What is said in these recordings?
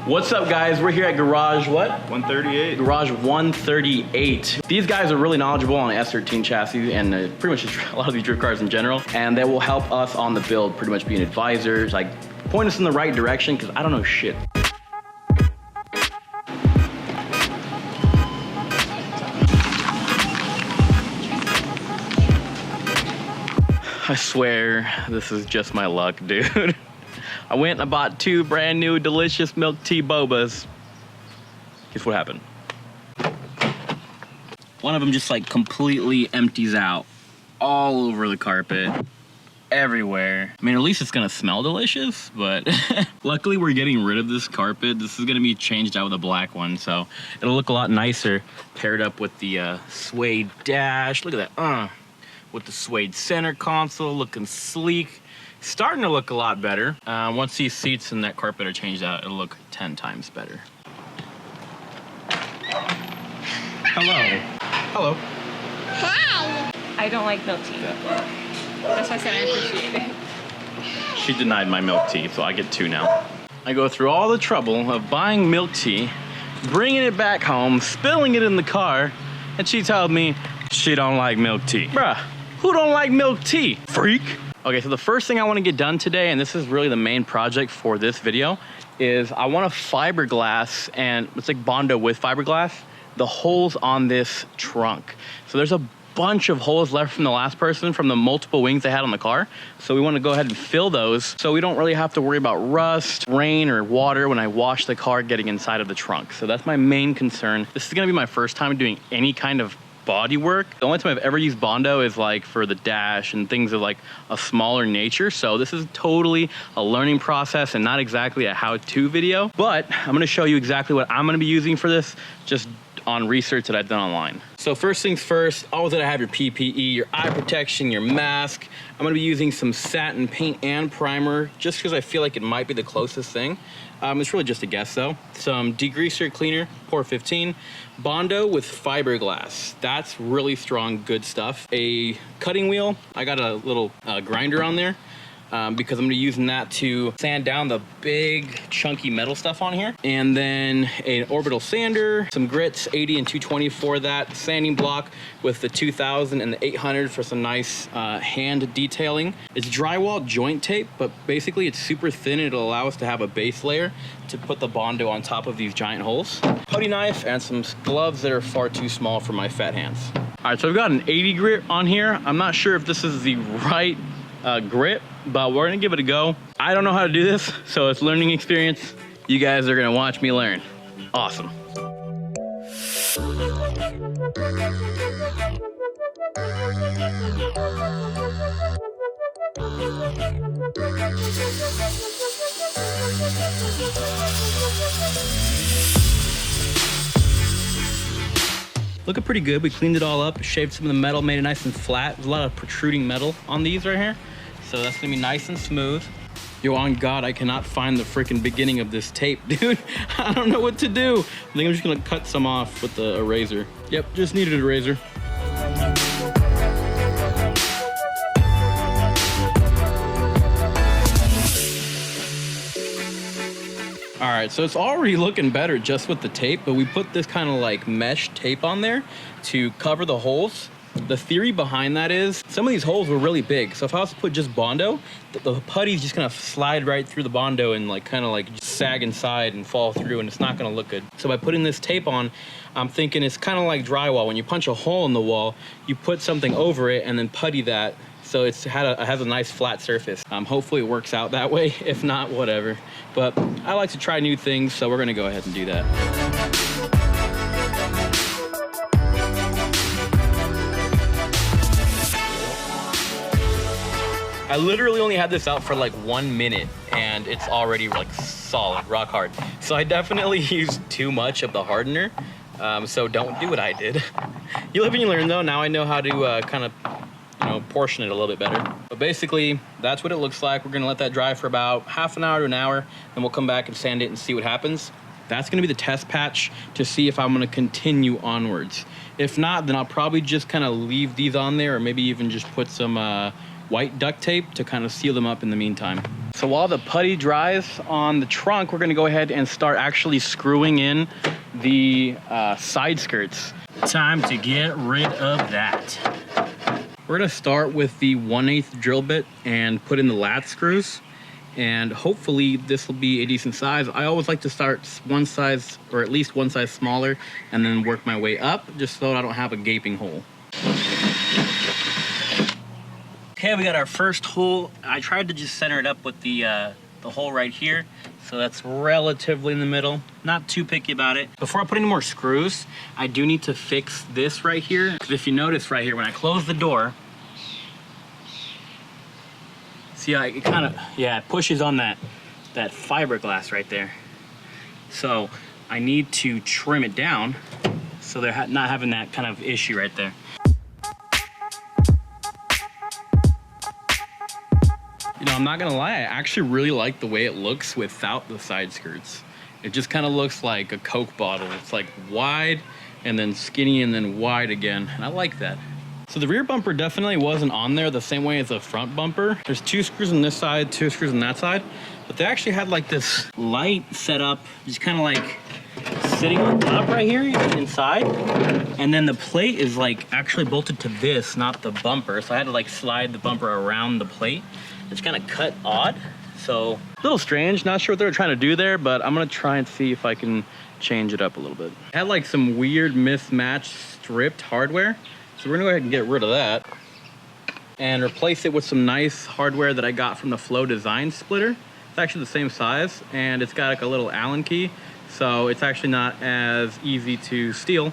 What's up, guys? We're here at Garage what? 138. Garage 138. These guys are really knowledgeable on S13 chassis and pretty much just a lot of these drift cars in general, and they will help us on the build, pretty much be an advisor, like point us in the right direction, because I don't know shit. I swear, this is just my luck, dude. I went and I bought 2 brand new delicious milk tea bobas. Guess what happened? One of them just like completely empties out all over the carpet, everywhere. I mean, at least it's gonna smell delicious, but luckily we're getting rid of this carpet. This is gonna be changed out with a black one, so it'll look a lot nicer paired up with the suede dash. Look at that, with the suede center console, looking sleek. Starting to look a lot better. Once these seats and that carpet are changed out, it'll look 10 times better. Hello. Hello. Hi. I don't like milk tea. That's why I said I appreciate it. She denied my milk tea, so I get 2 now. I go through all the trouble of buying milk tea, bringing it back home, spilling it in the car, and she told me she don't like milk tea. Bruh, who don't like milk tea? Freak. Okay, so the first thing I want to get done today, and this is really the main project for this video, is I want to fiberglass, and it's like Bondo with fiberglass, the holes on this trunk. So there's a bunch of holes left from the last person from the multiple wings they had on the car. So we want to go ahead and fill those so we don't really have to worry about rust, rain, or water when I wash the car getting inside of the trunk. So that's my main concern. This is going to be my first time doing any kind of body work. The only time I've ever used Bondo is like for the dash and things of like a smaller nature. So this is totally a learning process and not exactly a how-to video, but I'm gonna show you exactly what I'm gonna be using for this, just on research that I've done online. So first things first, always gotta have your PPE, your eye protection, your mask. I'm gonna be using some satin paint and primer just because I feel like it might be the closest thing. It's really just a guess though. Some degreaser cleaner, Pour 15. Bondo with fiberglass. That's really strong, good stuff. A cutting wheel. I got a little grinder on there. Because I'm gonna be using that to sand down the big chunky metal stuff on here. And then an orbital sander, some grits, 80 and 220 for that, sanding block with the 2000 and the 800 for some nice hand detailing. It's drywall joint tape, but basically it's super thin and it'll allow us to have a base layer to put the Bondo on top of these giant holes. Putty knife and some gloves that are far too small for my fat hands. All right, so I've got an 80 grit on here. I'm not sure if this is the right grit, but we're gonna give it a go. I don't know how to do this, so it's learning experience. You guys are gonna watch me learn. Awesome. Looking pretty good. We cleaned it all up, shaved some of the metal, made it nice and flat. There's a lot of protruding metal on these right here. So that's gonna be nice and smooth. Yo, on God, I cannot find the freaking beginning of this tape, dude. I don't know what to do. I think I'm just gonna cut some off with the eraser. Yep, just needed a razor. All right, so it's already looking better just with the tape, but we put this kind of like mesh tape on there to cover the holes. The theory behind that is some of these holes were really big. So if I was to put just Bondo, the putty's just gonna slide right through the Bondo and like kind of like sag inside and fall through, and it's not gonna look good. So by putting this tape on, I'm thinking it's kind of like drywall. When you punch a hole in the wall, you put something over it and then putty that. So it has a nice flat surface. Hopefully it works out that way. If not, whatever. But I like to try new things, so we're gonna go ahead and do that. I literally only had this out for like 1 minute and it's already like solid, rock hard. So I definitely used too much of the hardener. So don't do what I did. You live and you learn though. Now I know how to kind of, portion it a little bit better. But basically, that's what it looks like. We're gonna let that dry for about half an hour to an hour, then we'll come back and sand it and see what happens. That's gonna be the test patch to see if I'm gonna continue onwards. If not, then I'll probably just kind of leave these on there, or maybe even just put some white duct tape to kind of seal them up in the meantime. So while the putty dries on the trunk, we're gonna go ahead and start actually screwing in the side skirts. Time to get rid of that. We're gonna start with the 1/8 drill bit and put in the lat screws. And hopefully this will be a decent size. I always like to start one size, or at least one size smaller, and then work my way up, just so I don't have a gaping hole. Okay, we got our first hole. I tried to just center it up with the hole right here, so that's relatively in the middle. Not too picky about it. Before I put any more screws, I do need to fix this right here, because if you notice right here, when I close the door, see how it kind of, it pushes on that fiberglass right there. So I need to trim it down so they're not having that kind of issue right there. You know, I'm not gonna lie, I actually really like the way it looks without the side skirts. It just kind of looks like a Coke bottle. It's like wide and then skinny and then wide again, and I like that. So the rear bumper definitely wasn't on there the same way as the front bumper. There's 2 screws on this side, 2 screws on that side, but they actually had like this light set up, just kind of like sitting on top right here inside. And then the plate is like actually bolted to this, not the bumper. So I had to like slide the bumper around the plate. It's kind of cut odd. So a little strange, not sure what they were trying to do there, but I'm gonna try and see if I can change it up a little bit. I had like some weird mismatched stripped hardware. So we're gonna go ahead and get rid of that and replace it with some nice hardware that I got from the Flow Design splitter. It's actually the same size and it's got like a little Allen key. So it's actually not as easy to steal,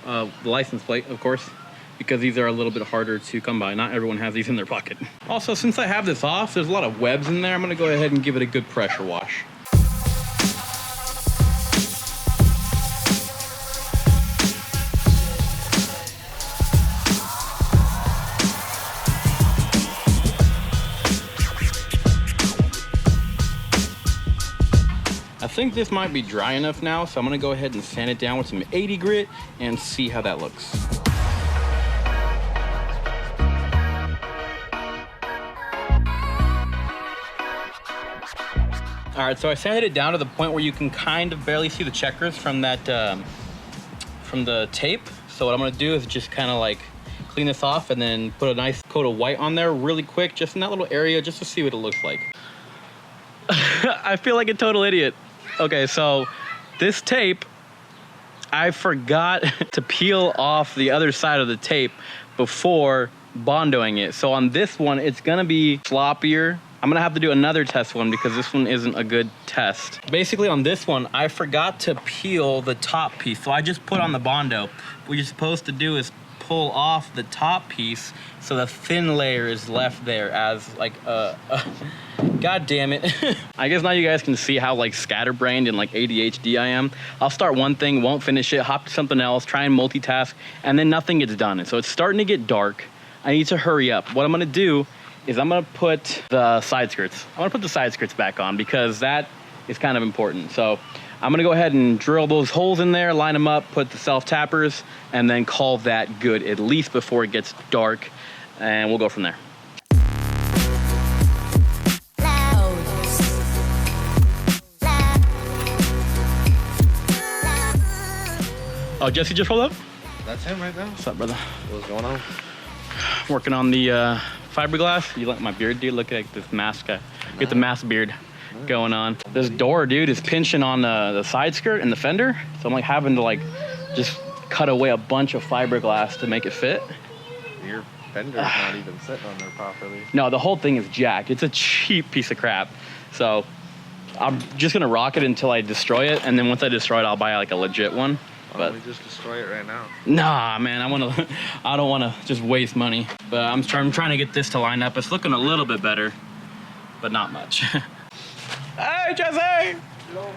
the license plate, of course, because these are a little bit harder to come by. Not everyone has these in their pocket. Also, since I have this off, there's a lot of webs in there. I'm gonna go ahead and give it a good pressure wash. I think this might be dry enough now, so I'm gonna go ahead and sand it down with some 80 grit and see how that looks. All right, so I sanded it down to the point where you can kind of barely see the checkers from that, from the tape. So what I'm gonna do is just kind of like clean this off and then put a nice coat of white on there really quick, just in that little area, just to see what it looks like. I feel like a total idiot. Okay, so this tape, I forgot to peel off the other side of the tape before bondoing it. So on this one, it's gonna be sloppier. I'm gonna have to do another test one because this one isn't a good test. Basically on this one, I forgot to peel the top piece. So I just put on the Bondo. What you're supposed to do is pull off the top piece so the thin layer is left there as like God damn it. I guess now you guys can see how like scatterbrained and like ADHD I am. I'll start one thing, won't finish it, hop to something else, try and multitask, and then nothing gets done. And so it's starting to get dark. I need to hurry up. What I'm gonna do is I'm gonna put the side skirts. I'm gonna put the side skirts back on because that is kind of important. So I'm gonna go ahead and drill those holes in there, line them up, put the self-tappers, and then call that good, at least before it gets dark, and we'll go from there. Oh, Jesse just rolled up? That's him right now. What's up, brother? What's going on? Working on the fiberglass. You like my beard, dude? Look at this mask. Get the mask beard going on. This door, dude, is pinching on the side skirt and the fender. So I'm like having to like just cut away a bunch of fiberglass to make it fit. Your fender's not even sitting on there properly. No, the whole thing is jacked. It's a cheap piece of crap. So I'm just gonna rock it until I destroy it, and then once I destroy it, I'll buy like a legit one. Why don't we just destroy it right now? Nah, man, I don't wanna just waste money. But I'm trying to get this to line up. It's looking a little bit better, but not much. Hey, Jesse! Yo.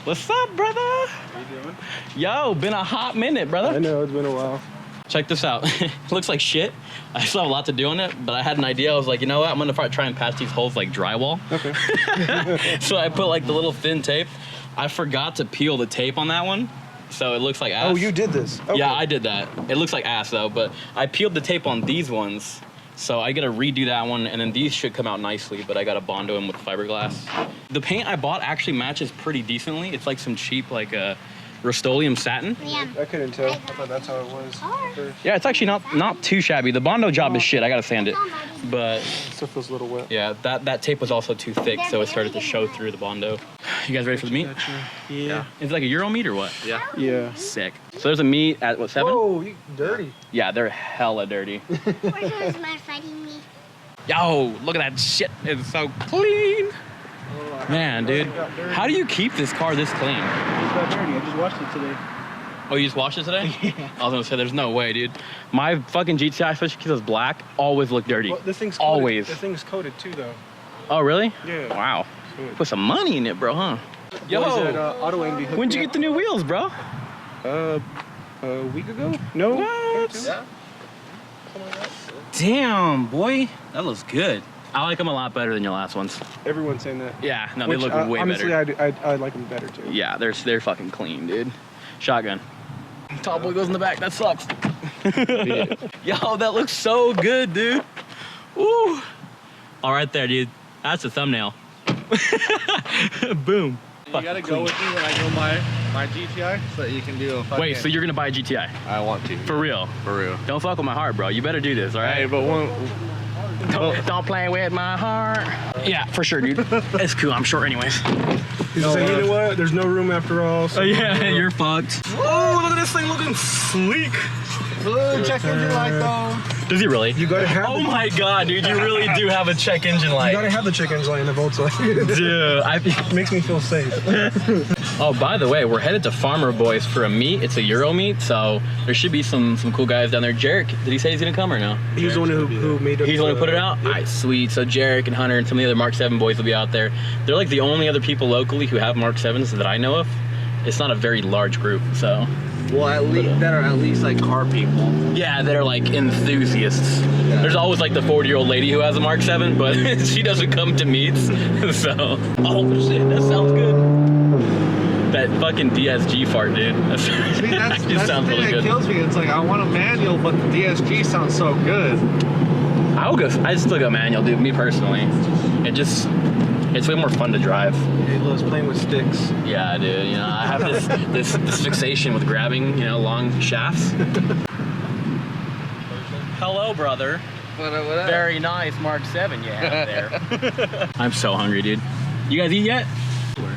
What's up, brother? How you doing? Yo, been a hot minute, brother. I know, it's been a while. Check this out. It looks like shit. I still have a lot to do on it, but I had an idea. I was like, you know what? I'm gonna try and patch these holes like drywall. Okay. So I put like the little thin tape. I forgot to peel the tape on that one, so it looks like ass. Oh, you did this? Okay. Yeah, I did that. It looks like ass though, but I peeled the tape on these ones So I gotta redo that one, and then these should come out nicely, but I gotta Bondo them with fiberglass. The paint I bought actually matches pretty decently. It's like some cheap, like Rust-Oleum satin. I couldn't tell. I thought that's how it was first. Yeah, it's actually not too shabby. The Bondo job is shit. I gotta sand it. But It still feels a little wet. yeah, that tape was also too thick, so it started to show through the Bondo. You guys ready for the meat? Yeah. It's like a Euro meat or what? Yeah. Yeah. Sick. So there's a meat at what, 7? Whoa, you dirty. Yeah, they're hella dirty. Where's my fighting me? Yo, look at that shit. It's so clean. Man, dude, how do you keep this car this clean? It got dirty. I just washed it today. Oh, you just washed it today? Yeah. I was gonna say, there's no way, dude. My fucking GTI, especially because it's black, always look dirty. Well, this thing's coated. Always. The thing's coated too, though. Oh, really? Yeah. Wow. Put some money in it, bro, huh? Yo, Auto Aim When'd you get the new wheels, bro? A week ago? No. What? Yeah. Damn, boy. That looks good. I like them a lot better than your last ones. Everyone's saying that. Yeah, no, Which, they look way honestly, better. I like them better too. Yeah, they're fucking clean, dude. Shotgun. Top boy goes in the back. That sucks. Yo, that looks so good, dude. Woo. All right there, dude. That's the thumbnail. Boom. You gotta go with me when I go my GTI so that you can do a fucking... Wait, so you're gonna buy a GTI? I want to. For real? For real. Don't fuck with my heart, bro. You better do this, all right? Hey, but one... Don't play with my heart. Yeah, for sure, dude. It's cool. I'm short anyways. He's saying, you know what? There's no room after all. So Oh, yeah, you're fucked. Oh, look at this thing looking sleek. Blue check engine light though. Does he really? You gotta have. Oh my god, dude, you really do have a check engine You light. gotta have the chickens light in the Volkswagen. Dude, Makes me feel safe. Oh, by the way, we're headed to Farmer Boys for a meet. It's a Euro meet, so there should be some cool guys down there. Jarek, did he say he's gonna come or no? He's the one who made it. He's the one who put it out? All right, sweet. So Jarek and Hunter and some of the other Mark 7 boys will be out there. They're like the only other people locally who have Mark 7s that I know of. It's not a very large group, so. Well, at least that are at least like car people. Yeah, they're like enthusiasts. There's always like the 40-year-old lady who has a Mark 7, but she doesn't come to meets, so. Oh shit, that sounds good. That fucking DSG fart, dude. See, that's the sounds thing really that good. kills me. It's like I want a manual, but the DSG sounds so good. I still go manual, dude, me personally. It's way more fun to drive. He loves playing with sticks. Yeah, dude, you know, I have this fixation with grabbing, you know, long shafts. Hello, brother. What up? Very nice Mark 7 you have there. I'm so hungry, dude. You guys eat yet?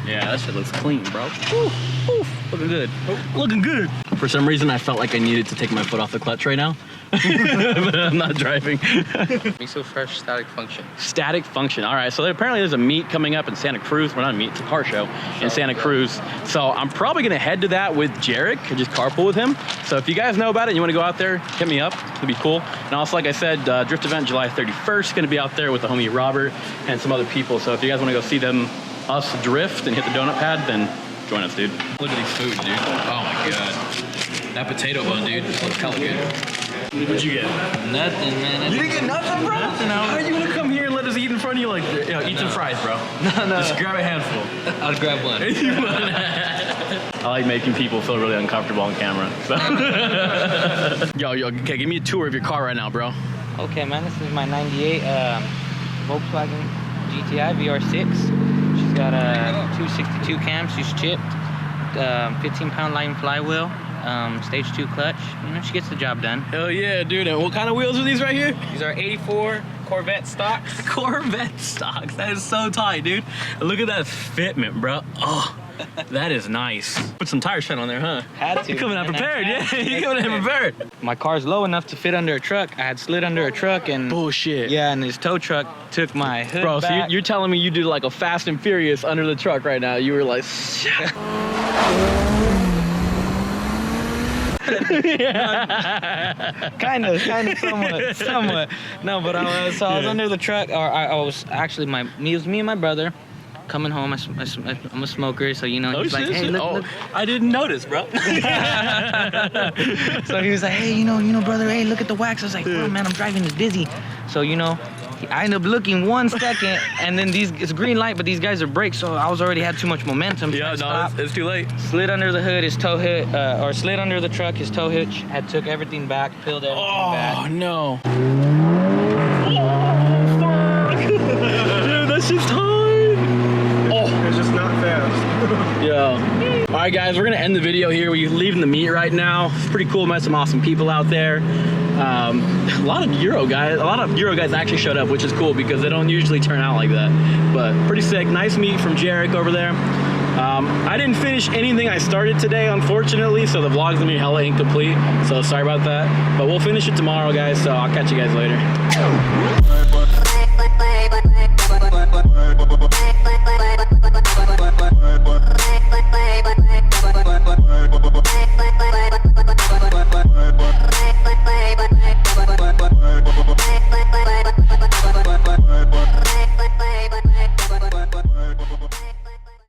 Yeah, that shit looks clean, bro. Oof, oof, looking good. Looking good. For some reason, I felt like I needed to take my foot off the clutch right now. But I'm not driving. Miso Fresh Static Function. Static Function. All right, so apparently there's a meet coming up in Santa Cruz. Well, not a meet, it's a car show in Santa Cruz. So I'm probably gonna head to that with Jarek and just carpool with him. So if you guys know about it and you wanna go out there, hit me up, it'll be cool. And also, like I said, Drift event July 31st, gonna be out there with the homie Robert and some other people. So if you guys wanna go see us drift and hit the donut pad, then join us, dude. Look at these food, dude. Oh my God. That potato bun, dude, looks hella good. What'd you get? Nothing, man. You didn't get nothing, bro? Nothing. How are you gonna come here and let us eat in front of you like this? Eat some fries, bro. No. Just grab a handful. I'll grab one. I like making people feel really uncomfortable on camera. So. Yo, okay, give me a tour of your car right now, bro. Okay, man, this is my 98 Volkswagen GTI VR6. She's got a 262 cam, she's chipped, 15-pound line flywheel, stage 2 clutch. You know, she gets the job done. Hell yeah, dude. And what kind of wheels are these right here? These are 84 Corvette stocks. Corvette stocks. That is so tight, dude. Look at that fitment, bro. Oh, that is nice. Put some tire shine on there, huh? Had to. You're coming out man. prepared, yeah. You're coming out prepared. My car's low enough to fit under a truck. I had slid under a truck and Bullshit. yeah, and this tow truck took my hood Bro, so back. you're telling me you did like a Fast and Furious under the truck right now. You were like, kind of, somewhat. No, but I was under the truck, or I was actually it was me and my brother coming home. I'm a smoker, so you know he's like, hey, look. I didn't notice, bro. So he was like, hey, you know, brother, hey, look at the wax. I was like, bro, man, I'm driving this dizzy. So you know, I ended up looking 1 second, and then it's green light, but these guys are brakes, so I was already had too much momentum. So Yeah, I no, stopped. it's too late. Slid under the hood, his tow hitch, or slid under the truck, his tow hitch, took everything back, peeled everything back. Oh, no. Yo. All right, guys, we're gonna end the video here. We're leaving the meet right now. It's pretty cool. Met some awesome people out there. A lot of Euro guys. A lot of Euro guys actually showed up, which is cool because they don't usually turn out like that. But pretty sick. Nice meet from Jarek over there. I didn't finish anything I started today, unfortunately, so the vlog's gonna be hella incomplete. So sorry about that. But we'll finish it tomorrow, guys. So I'll catch you guys later.